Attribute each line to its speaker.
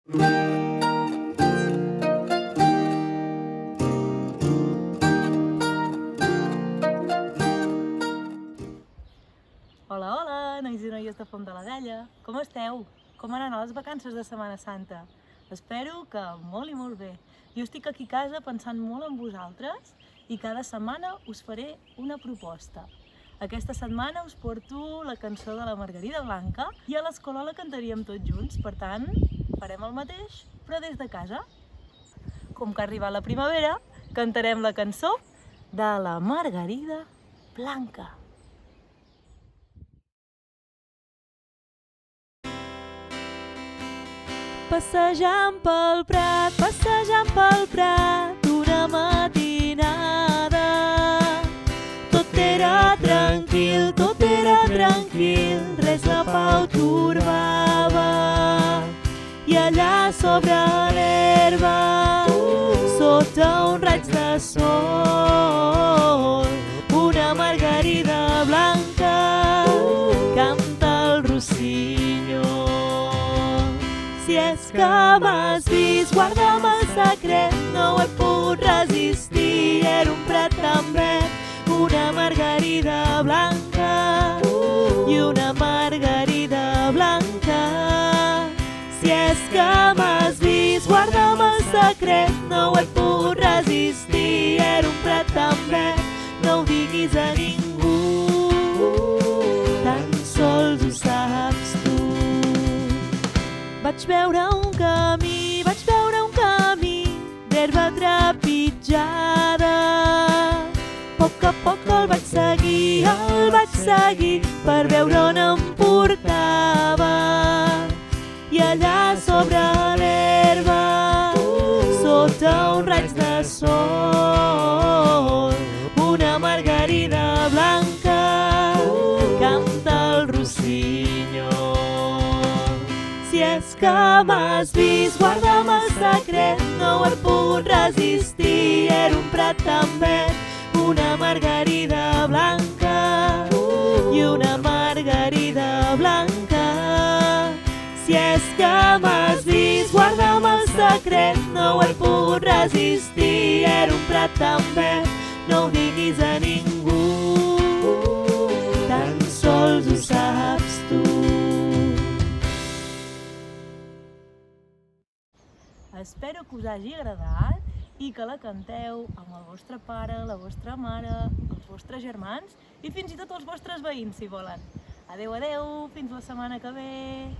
Speaker 1: Hola, hola, nois i noies de Font de la Vella. Com esteu? Com han anat les vacances de Setmana Santa? Espero que molt i molt bé. Jo estic aquí a casa pensant molt en vosaltres i cada setmana us faré una proposta. Aquesta setmana us porto la cançó de la Margarida Blanca i a l'escola la cantaríem tots junts, per tant, farem el mateix, però des de casa. Com que ha arribat la primavera, cantarem la cançó de la Margarida Blanca. Passejant pel prat, una matinada. Tot era tranquil, res de pau torbava. I allà sobre l'herba, sota un raig de sol, una margarida blanca canta el rossinyol. Si és que m'has vist, guarda'm el secret, no ho he pogut resistir. Era un prat tan verd, una margarida blanca i una margarida blanca. Si és que m'has vist, guarda'm el secret, no ho he pogut resistir. Era un prat tan verd, no ho diguis a ningú, tan sols ho saps tu. Vaig veure un camí d'herba trepitjada. A poc el vaig seguir per veure on em portava. I allà sobre l'herba, sota un raig de sol, una margarida blanca canta el rossinyol. Si és que m'has vist, guarda'm el secret, no ho he pogut resistir. Era un prat tan verd, una margarida blanca i una margarida blanca. Si és que m'has vist, guarda'm el secret, no ho he pogut resistir. Era un prat tan verd, no ho diguis a ningú, tan sols ho saps tu. Espero que us hagi agradat i que la canteu amb el vostre pare, la vostra mare, els vostres germans i fins i tot els vostres veïns, si volen. Adeu, adeu, fins la setmana que ve!